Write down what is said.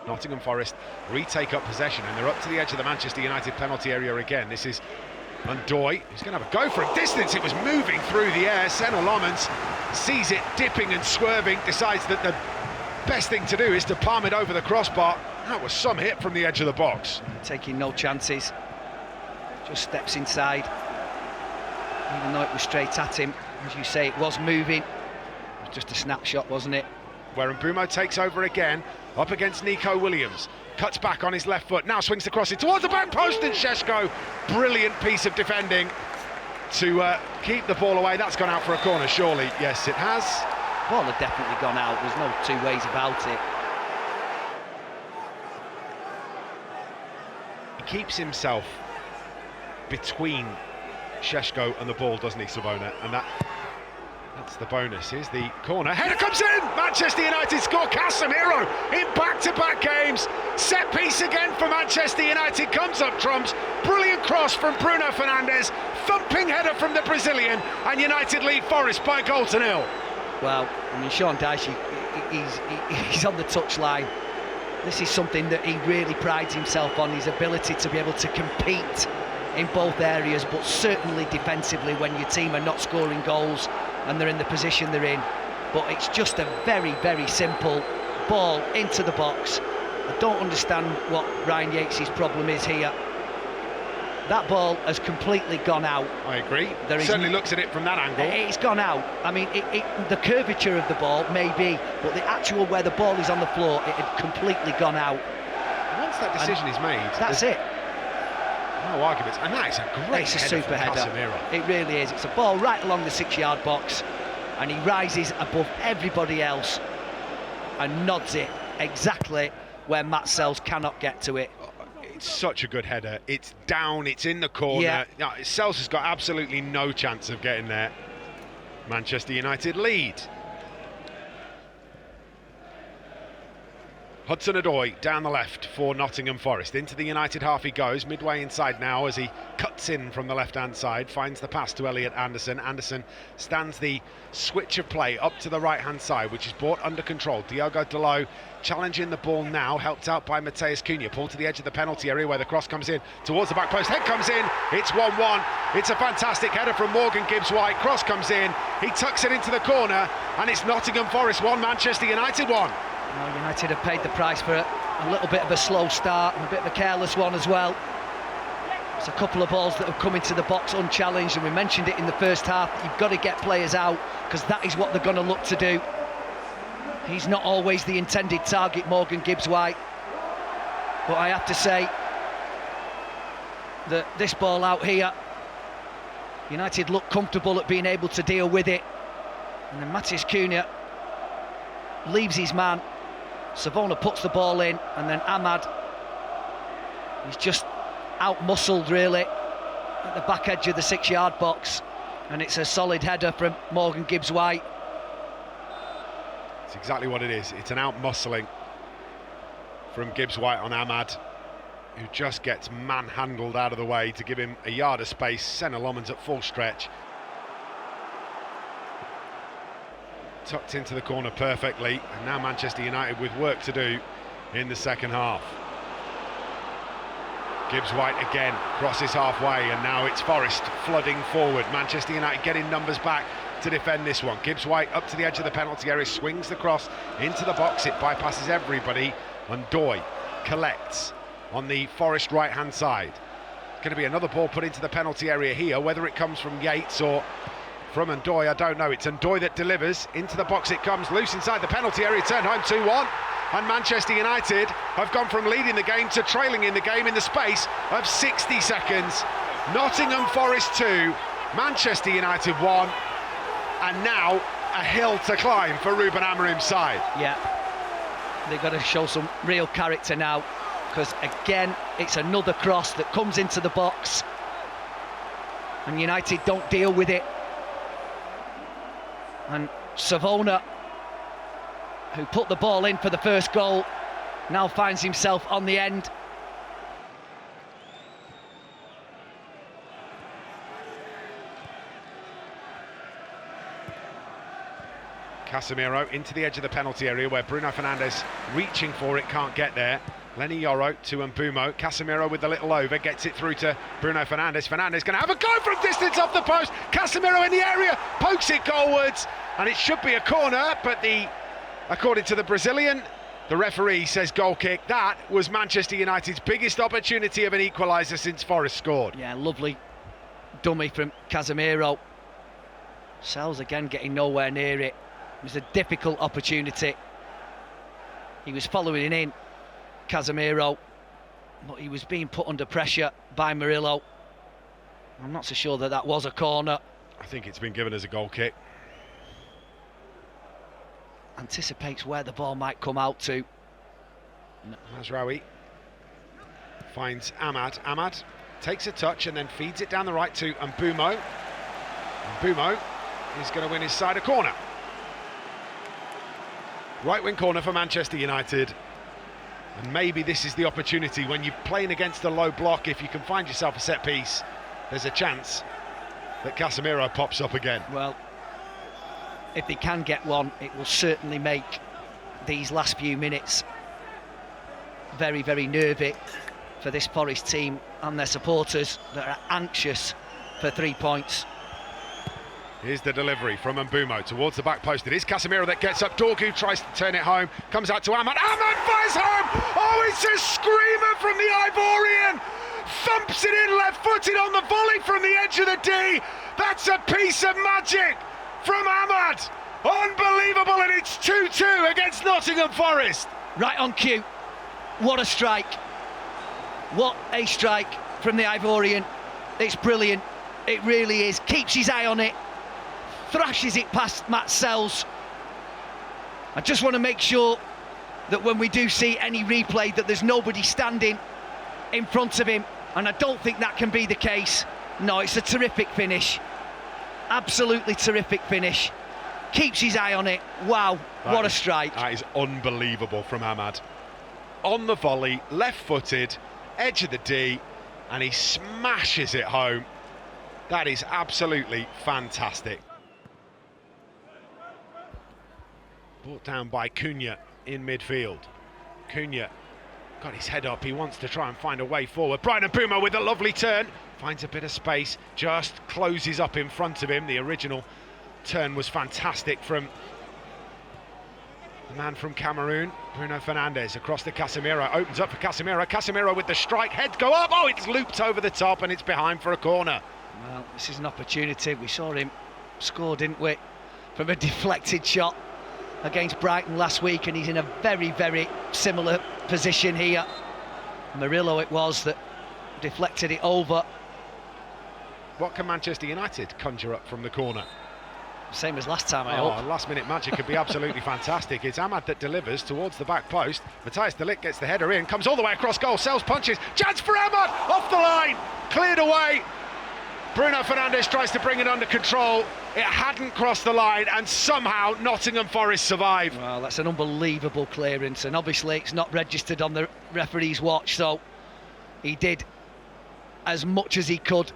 Nottingham Forest retake up possession, and they're up to the edge of the Manchester United penalty area again. This is Ndoye, who's going to have a go for a distance. It was moving through the air. Senna Lomans sees it dipping and swerving, decides that the best thing to do is to palm it over the crossbar. That was some hit from the edge of the box. Taking no chances, just steps inside, even though it was straight at him. As you say, it was moving. It was just a snapshot, wasn't it? Where Mbeumo takes over again, up against Nico Williams. Cuts back on his left foot, now swings the cross in towards the back post, and Šeško, brilliant piece of defending to keep the ball away. That's gone out for a corner, surely. Yes, it has. Ball had definitely gone out, there's no two ways about it. He keeps himself between Šeško and the ball, doesn't he, Savona? And that's the bonus. Here's the corner. Header comes in! Manchester United score. Casemiro in back-to-back games. Set piece again for Manchester United. Comes up trumps. Brilliant cross from Bruno Fernandes. Thumping header from the Brazilian. And United lead Forest by 1-0. Well, I mean, Sean Dyche, he's on the touchline. This is something that he really prides himself on, his ability to be able to compete in both areas, but certainly defensively when your team are not scoring goals and they're in the position they're in. But it's just a very, very simple ball into the box. I don't understand what Ryan Yates' problem is here. That ball has completely gone out. I agree. Certainly looks at it from that angle. It's gone out. I mean, the curvature of the ball may be, but the actual where the ball is on the floor, it had completely gone out. Once that decision is made, that's it. No arguments, and that is a great It's a super header. Casemiro. It really is. It's a ball right along the 6-yard box, and he rises above everybody else and nods it exactly where Matt Sells cannot get to it. It's such a good header. It's down, it's in the corner. Yeah. No, Sells has got absolutely no chance of getting there. Manchester United lead. Hudson-Odoi down the left for Nottingham Forest. Into the United half he goes, midway inside now as he cuts in from the left-hand side, finds the pass to Elliot Anderson. Anderson stands the switch of play up to the right-hand side, which is brought under control. Diogo Dalot challenging the ball now, helped out by Matheus Cunha. Pulled to the edge of the penalty area where the cross comes in towards the back post. Head comes in, it's 1-1. It's a fantastic header from Morgan Gibbs-White. Cross comes in, he tucks it into the corner, and it's Nottingham Forest 1, Manchester United 1. Well, United have paid the price for a little bit of a slow start and a bit of a careless one as well. There's a couple of balls that have come into the box unchallenged, and we mentioned it in the first half. You've got to get players out because that is what they're going to look to do. He's not always the intended target, Morgan Gibbs-White, but I have to say that this ball out here, United look comfortable at being able to deal with it, and then Matheus Cunha leaves his man. Savona puts the ball in, and then Amad, he's just out-muscled really at the back edge of the 6-yard box, and it's a solid header from Morgan Gibbs-White. It's exactly what it is. It's an out-muscling from Gibbs-White on Amad, who just gets manhandled out of the way to give him a yard of space. Senna Lomans at full stretch. Tucked into the corner perfectly, and now Manchester United with work to do in the second half. Gibbs-White again crosses halfway, and now it's Forest flooding forward. Manchester United getting numbers back to defend this one. Gibbs-White up to the edge of the penalty area, swings the cross into the box, it bypasses everybody. Ndoye collects on the Forest right-hand side. Going to be another ball put into the penalty area here, whether it comes from Yates or from Ndoye, I don't know. It's Ndoye that delivers. Into the box it comes, loose inside the penalty area, turned home 2-1. And Manchester United have gone from leading the game to trailing in the game in the space of 60 seconds. Nottingham Forest 2, Manchester United 1. And now a hill to climb for Ruben Amorim's side. Yeah, they've got to show some real character now, because again, it's another cross that comes into the box, and United don't deal with it. And Savona, who put the ball in for the first goal, now finds himself on the end. Casemiro into the edge of the penalty area where Bruno Fernandes reaching for it, can't get there. Lenny Yoro to Mbumo. Casemiro with the little over, gets it through to Bruno Fernandes. Fernandes going to have a go from distance off the post. Casemiro in the area, pokes it goalwards, and it should be a corner, but according to the Brazilian, the referee says goal kick. That was Manchester United's biggest opportunity of an equaliser since Forest scored. Yeah, lovely dummy from Casemiro. Sells again getting nowhere near it. It was a difficult opportunity. He was following it in, Casemiro, but he was being put under pressure by Murillo. I'm not so sure that was a corner. I think it's been given as a goal kick. Anticipates where the ball might come out to. Mazraoui finds Amad. Amad takes a touch and then feeds it down the right to Mbumo. Mbumo is going to win his side a corner. Right wing corner for Manchester United. And maybe this is the opportunity when you're playing against a low block. If you can find yourself a set piece, there's a chance that Casemiro pops up again. Well, if they can get one, it will certainly make these last few minutes very, very nervy for this Forest team and their supporters that are anxious for 3 points. Here's the delivery from Mbumo towards the back post. It is Casemiro that gets up. Dorgu tries to turn it home. Comes out to Amad. Amad fires home! Oh, it's a screamer from the Ivorian! Thumps it in left-footed on the volley from the edge of the D. That's a piece of magic from Amad. Unbelievable, and it's 2-2 against Nottingham Forest. Right on cue. What a strike. What a strike from the Ivorian. It's brilliant. It really is. Keeps his eye on it. Thrashes it past Matt Sells. I just want to make sure that when we do see any replay that there's nobody standing in front of him, and I don't think that can be the case. No, it's a terrific finish. Absolutely terrific finish. Keeps his eye on it. Wow, what a strike. That is unbelievable from Amad. On the volley, left-footed, edge of the D, and he smashes it home. That is absolutely fantastic. Brought down by Cunha in midfield. Cunha got his head up, he wants to try and find a way forward. Brian Mbumo with a lovely turn, finds a bit of space, just closes up in front of him. The original turn was fantastic from the man from Cameroon, Bruno Fernandes, across to Casemiro, opens up for Casemiro. Casemiro with the strike, heads go up, oh, it's looped over the top and it's behind for a corner. Well, this is an opportunity. We saw him score, didn't we, from a deflected shot against Brighton last week, and he's in a very, very similar position here. Murillo it was that deflected it over. What can Manchester United conjure up from the corner? Same as last time, I hope. Last minute magic could be absolutely fantastic. It's Amad that delivers towards the back post. Matthias de Ligt gets the header in, comes all the way across goal, Sells punches, chance for Amad, off the line, cleared away. Bruno Fernandes tries to bring it under control. It hadn't crossed the line, and somehow Nottingham Forest survived. Well, that's an unbelievable clearance, and obviously it's not registered on the referee's watch, so he did as much as he could